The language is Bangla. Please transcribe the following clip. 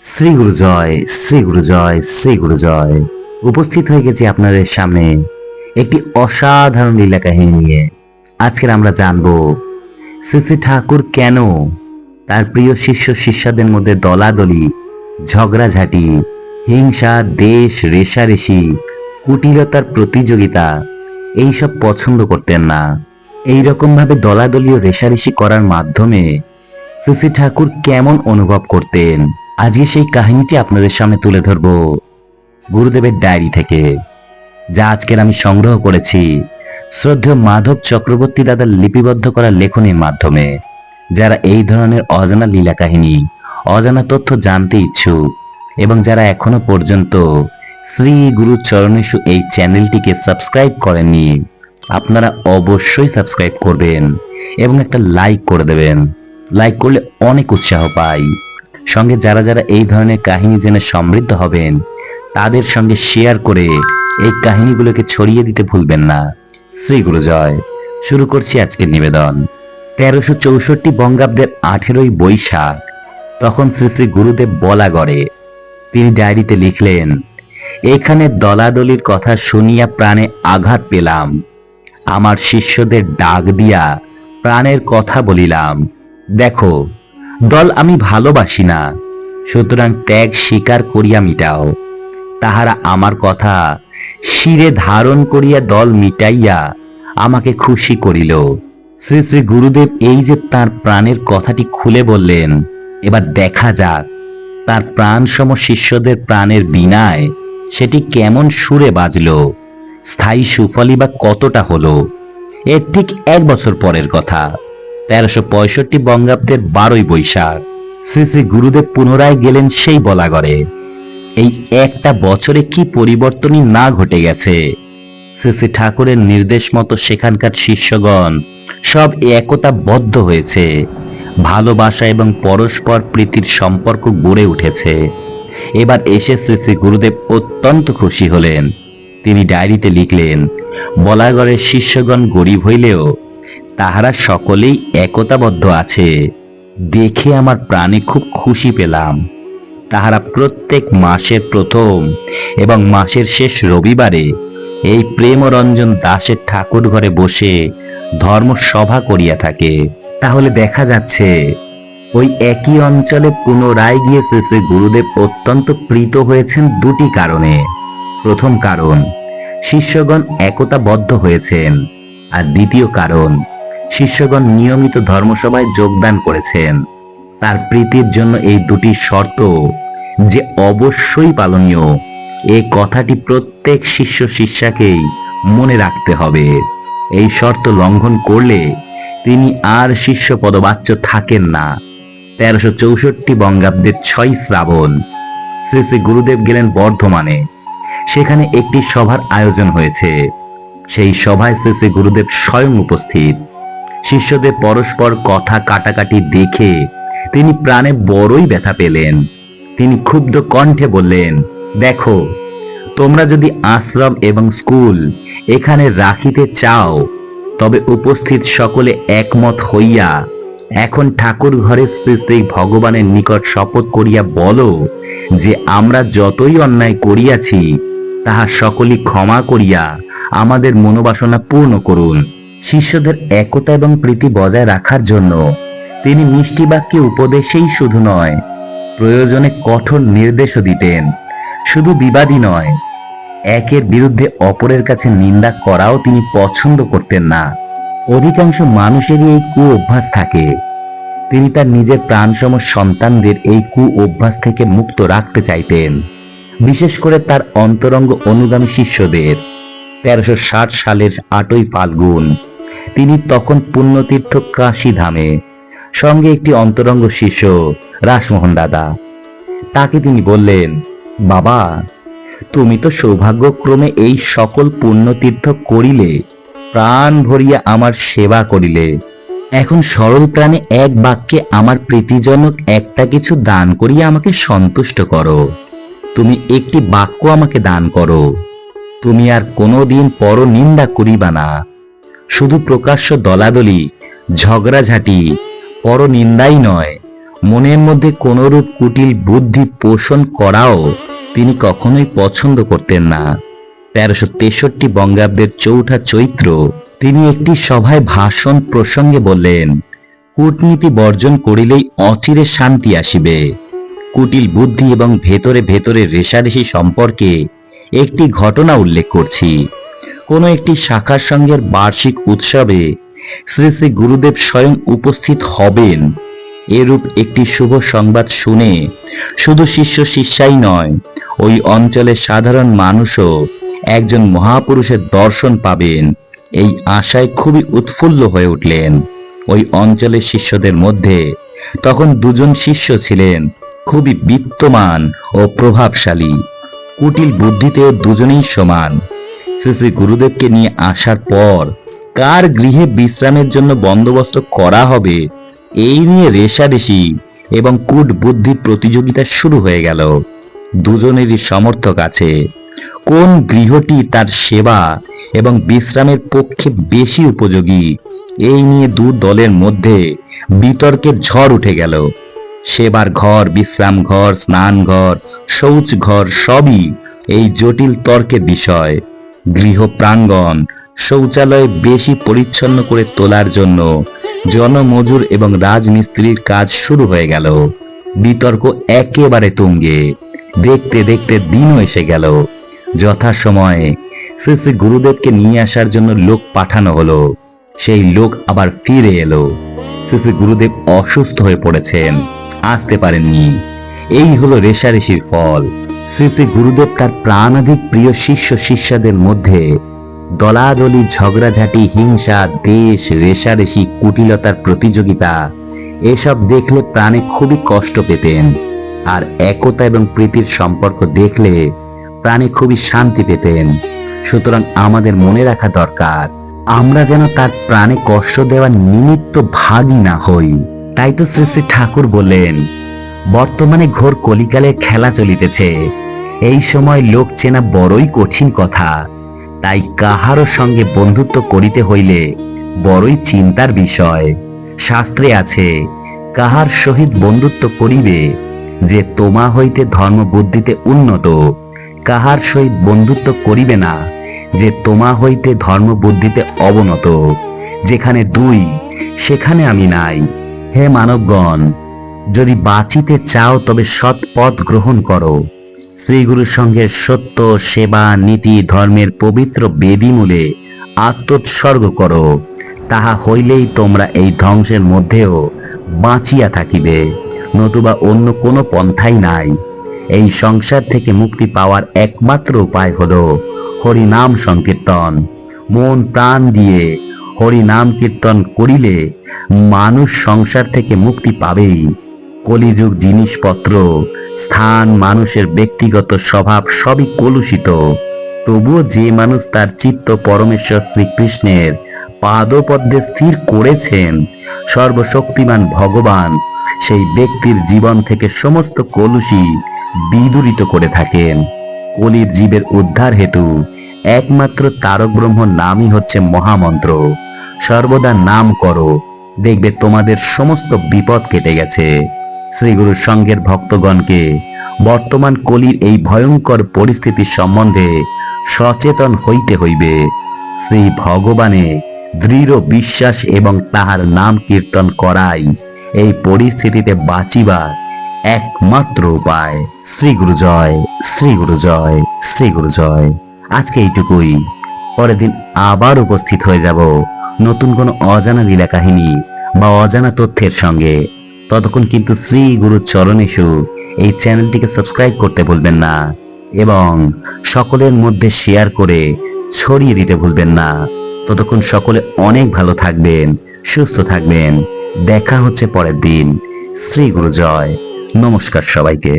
শ্রী গুরু জয়, শ্রী গুরু জয়, শ্রী গুরু জয়। উপস্থিত হয়ে গেছি আপনাদের সামনে একটি অসাধারণ লীলা কাহিনী নিয়ে। আজকের আমরা জানব শ্রী শ্রী ঠাকুর কেন তার প্রিয় শিষ্য শিষ্যাদের মধ্যে দলাদলি, ঝগড়াঝাটি, হিংসা, দেশ রেষারেষি, কুটিলতার প্রতিযোগিতা এইসব পছন্দ করতেন না। এইরকম ভাবে দলাদলি ও রেষারেষি করার মাধ্যমে শ্রী শ্রী ঠাকুর কেমন অনুভব করতেন, আজকে সেই কাহিনীটি আপনাদের সামনে তুলে ধরব গুরুদেবের ডায়েরি থেকে, যা আজকের আমি সংগ্রহ করেছি শ্রদ্ধেয় মাধব চক্রবর্তী দাদার লিপিবদ্ধ করা লেখনীর মাধ্যমে। যারা এই ধরনের অজানা লীলা কাহিনী, অজানা তথ্য জানতে ইচ্ছুক এবং যারা এখনো পর্যন্ত শ্রী গুরু চরণেষু এই চ্যানেলটিকে সাবস্ক্রাইব করেননি, আপনারা অবশ্যই সাবস্ক্রাইব করবেন এবং একটা লাইক করে দেবেন। লাইক করলে অনেক উৎসাহ পাই। সঙ্গে যারা যারা এই ধরনের কাহিনী জেনে সমৃদ্ধ হবেন তাদের সঙ্গে শেয়ার করে এই কাহিনীগুলোকে ছড়িয়ে দিতে ভুলবেন না। শ্রী গুরু জয়। শুরু করছি আজকের নিবেদন। 1364 বঙ্গাব্দের 18ই বৈশাখ, তখন শ্রী শ্রী গুরুদেব বলাগড়ে। তিনি ডায়েরিতে লিখলেন, এখানে দলাদলির কথা শুনিয়া প্রাণে আঘাত পেলাম। আমার শিষ্যদের ডাক দিয়া প্রাণের কথা বলিলাম, দেখো দল আমি ভালোবাসি না, সুতরাং ত্যাগ স্বীকার করিয়া মিটাও। তাহারা আমার কথা শিরে ধারণ করিয়া দল মিটাইয়া আমাকে খুশি করিল। শ্রী শ্রী গুরুদেব এই যে তার প্রাণের কথাটি খুলে বললেন, এবার দেখা যাক তার প্রাণসম শিষ্যদের প্রাণের বীণায় সেটি কেমন সুরে বাজল, স্থায়ী সুফলই বা কতটা হলো। এর ঠিক 1 বছর পরের কথা, 1365 বঙ্গাব্দের 12ই বৈশাখ, শ্রী শ্রী গুরুদেব পুনরায় গেলেন সেই বলাগড়ে। এই একটা বছরে কি পরিবর্তনই না ঘটে গেছে। শ্রী শ্রী ঠাকুরের নির্দেশ মতো সেখানকার শিষ্যগণ সব একতাবদ্ধ হয়েছে। ভালোবাসা এবং পরস্পর প্রীতির সম্পর্ক গড়ে উঠেছে। এবার এসে শ্রী শ্রী গুরুদেব অত্যন্ত খুশি হলেন। তিনি ডায়েরিতে লিখলেন, বলাগড়ের শিষ্যগণ গরিব হইলেও তাহারা সকলেই একতাবদ্ধ আছে, দেখে আমার প্রাণে খুব খুশি পেলাম। তাহারা প্রত্যেক মাসের প্রথম এবং মাসের শেষ রবিবারে এই প্রেমরঞ্জন দাসের ঠাকুর ঘরে বসে ধর্মসভা করিয়া থাকে। তাহলে দেখা যাচ্ছে ওই একই অঞ্চলে পুনরায় গিয়ে শ্রী শ্রী গুরুদেব অত্যন্ত প্রীত হয়েছেন দুটি কারণে। প্রথম কারণ, শিষ্যগণ একতাবদ্ধ হয়েছেন, আর দ্বিতীয় কারণ, শিষ্যগণ নিয়মিত ধর্মসভায় যোগদান করেছেন। তার প্রীতির জন্য এই দুটি শর্ত যে অবশ্যই পালনীয়, এই কথাটি প্রত্যেক শিষ্য শিষ্যাকেই মনে রাখতে হবে। এই শর্ত লঙ্ঘন করলে তিনি আর শিষ্য পদবাচ্য থাকেন না। 1364 বঙ্গাব্দের 6ই শ্রাবণ শ্রী শ্রী গুরুদেব গেলেন বর্ধমানে। সেখানে একটি সভার আয়োজন হয়েছে। সেই সভায় শ্রী শ্রী গুরুদেব স্বয়ং উপস্থিত। শিষ্যদের পরস্পর কথা কাটাকাটি দেখে তিনি প্রাণে বড়ই ব্যথা পেলেন। তিনি ক্ষুব্ধ কণ্ঠে বললেন, দেখো তোমরা যদি আশ্রম এবং স্কুল এখানে রাখিতে চাও, তবে উপস্থিত সকলে একমত হইয়া এখন ঠাকুর ঘরে শ্রী শ্রী ভগবানের নিকট শপথ করিয়া বলো যে আমরা যতই অন্যায় করিয়াছি তাহা সকলই ক্ষমা করিয়া আমাদের মনোবাসনা পূর্ণ করুন। শিষ্যদের একতা এবং প্রীতি বজায় রাখার জন্য তিনি মিষ্টি বাক্যে উপদেশেই শুধু নয়, প্রয়োজনে কঠোর নির্দেশও দিতেন। শুধু বিবাদী নয়, একের বিরুদ্ধে অপরের কাছে নিন্দা করাও তিনি পছন্দ করতেন না। অধিকাংশ মানুষেরই এই কু অভ্যাস থাকে। তিনি তার নিজের প্রাণসম সন্তানদের এই কু অভ্যাস থেকে মুক্ত রাখতে চাইতেন, বিশেষ করে তার অন্তরঙ্গ অনুগামী শিষ্যদের। 1360 সালের 8ই ফাল্গুন তিনি তখন পুণ্যতীর্থ কাশী ধামে, সঙ্গে একটি অন্তরঙ্গ শিষ্য রাসমোহন দাদা। তাকে তিনি বললেন, বাবা তুমি তো সৌভাগ্যক্রমে এই সকল পুণ্যতীর্থ করিলে, প্রাণ ভরিয়া আমার সেবা করিলে, এখন সরল প্রাণে এক বাক্যে আমার প্রীতিজনক একটা কিছু দান করিয়া আমাকে সন্তুষ্ট করো। তুমি একটি বাক্য আমাকে দান করো। তুমি আর কোনোদিন পর নিন্দা করিবা না। শুধু প্রকাশ্য দলাদলি, ঝগড়াঝাটি, পর নিন্দাই নয়, মনের মধ্যে কোনরূপ কুটিল বুদ্ধি পোষণ করাও তিনি কখনোই পছন্দ করতেন না। 1363 বঙ্গাব্দের 4 চৈত্র তিনি একটি সভায় ভাষণ প্রসঙ্গে বললেন, কূটনীতি বর্জন করিলেই অচিরে শান্তি আসিবে। কুটিল বুদ্ধি এবং ভেতরে ভেতরে রেষারেষি সম্পর্কে একটি ঘটনা উল্লেখ করছি। কোনো একটি শাখা সংঘের বার্ষিক উৎসবে শ্রী শ্রী গুরুদেব স্বয়ং উপস্থিত হবেন, এরূপ একটি শুভ সংবাদ শুনে শুধু শিষ্য শিষ্যাই নয়, ওই অঞ্চলের সাধারণ মানুষও একজন মহাপুরুষের দর্শন পাবেন, এই আশায় খুবই উৎফুল্ল হয়ে উঠলেন। ওই অঞ্চলের শিষ্যদের মধ্যে তখন 2 শিষ্য ছিলেন খুবই বিত্তমান ও প্রভাবশালী। কুটিল বুদ্ধিতে দুজনেই সমান। শ্রী শ্রী গুরুদেবকে নিয়ে আসার পর কার গৃহে বিশ্রামের জন্য বন্দোবস্ত করা হবে এই নিয়ে রেষারেষি এবং কূট বুদ্ধির প্রতিযোগিতা শুরু হয়ে গেল। দুজনেরই সমর্থক আছে। কোন গৃহটি তার সেবা এবং বিশ্রামের পক্ষে বেশি উপযোগী এই নিয়ে 2 দলের মধ্যে বিতর্কের ঝড় উঠে গেল। সেবার ঘর, বিশ্রাম ঘর, স্নান ঘর, শৌচ ঘর সবই এই জটিল তর্কের বিষয়। গৃহ প্রাঙ্গণ শৌচালয় বেশি পরিচ্ছন্ন করে তোলার জন্য জনমজুর এবং রাজমিস্ত্রির কাজ শুরু হয়ে গেল। বিতর্ক একেবারে তুঙ্গে। দেখতে দেখতে দিনও এসে গেল। যথাসময়ে শ্রী শ্রী গুরুদেবকে নিয়ে আসার জন্য লোক পাঠানো হলো। সেই লোক আবার ফিরে এলো। শ্রী শ্রী গুরুদেব অসুস্থ হয়ে পড়েছেন, আসতে পারেননি। এই হলো রেষারেষির ফল। শ্রী শ্রী গুরুদেব তার প্রাণাধিক প্রিয় শিষ্য শিষ্যাদের মধ্যে দলাদলি, ঝগড়াঝাটি, হিংসা, দেশ, রেষারেষি, কুটিলতার প্রতিযোগিতা এসব দেখলে প্রাণে খুবই কষ্ট পেতেন। আর একতা এবং প্রীতির সম্পর্ক দেখলে প্রাণে খুবই শান্তি পেতেন। সুতরাং আমাদের মনে রাখা দরকার, আমরা যেন তার প্রাণে কষ্ট দেওয়ার নিমিত্ত ভাগী না হই। তাই তো শ্রী শ্রী ঠাকুর বললেন, বর্তমানে ঘোর কলিকালের খেলা চলিতেছে। এই সময় লোক চেনা বড়ই কঠিন কথা। তাই কাহারও সঙ্গে বন্ধুত্ব করিতে হইলে বড়ই চিন্তার বিষয়। শাস্ত্রে আছে, কাহার সহিত বন্ধুত্ব করিবে যে তোমা হইতে ধর্ম বুদ্ধিতে উন্নত, কাহার সহিত বন্ধুত্ব করিবে না যে তোমা হইতে ধর্ম বুদ্ধিতে অবনত। যেখানে 2 সেখানে আমি নাই। হে মানবগণ, যদি বাঁচিতে চাও তবে সৎ পথ গ্রহণ করো। শ্রীগুরু সঙ্গের সত্য, সেবা, নীতি, ধর্মের পবিত্র বেদিমূলে আত্মোৎসর্গ করো। তাহা হইলেই তোমরা এই ধ্বংসের মধ্যেও বাঁচিয়া থাকিবে, নতুবা অন্য কোনো পন্থাই নাই। এই সংসার থেকে মুক্তি পাওয়ার একমাত্র উপায় হলো হরি নাম সংকীর্তন। মন প্রাণ দিয়ে হরি নাম কীর্তন করিলে মানুষ সংসার থেকে মুক্তি পাবেই। কলিযুগ জিনিসপত্র, স্থান, মানুষের ব্যক্তিগত স্বভাব সবই কলুষিত। তবুও যে মানুষ তার চিত্ত পরমেশ্বর শ্রীকৃষ্ণের পাদপদ্মে স্থির করেছেন, সর্বশক্তিমান ভগবান সেই ব্যক্তির জীবন থেকে সমস্ত কলুষী বিদূরিত করে থাকেন। কলির জীবের উদ্ধার হেতু একমাত্র তারক ব্রহ্ম নামই হচ্ছে মহামন্ত্র। সর্বদা নাম করো, দেখবে তোমাদের সমস্ত বিপদ কেটে গেছে। শ্রীগুরুর সঙ্গের ভক্তগণকে বর্তমান কলির এই ভয়ঙ্কর পরিস্থিতি সম্বন্ধে সচেতন হইতে হইবে। শ্রী ভগবানে দৃঢ় বিশ্বাস এবং তাহার নাম কীর্তন করাই এই পরিস্থিতিতে বাঁচিবার একমাত্র উপায়। শ্রী গুরু জয়, শ্রী গুরু জয়, শ্রী গুরু জয়। আজকে এইটুকুই। পরের দিন আবার উপস্থিত হয়ে যাব নতুন কোনো অজানা লীলা কাহিনী বা অজানা তথ্যের সঙ্গে। ততক্ষণ কিন্তু শ্রী গুরুর চরণেষু এই চ্যানেলটিকে সাবস্ক্রাইব করতে ভুলবেন না এবং সকলের মধ্যে শেয়ার করে ছড়িয়ে দিতে ভুলবেন না। ততক্ষণ সকলে অনেক ভালো থাকবেন, সুস্থ থাকবেন। দেখা হচ্ছে পরের দিন। শ্রী গুরু জয়। নমস্কার সবাইকে।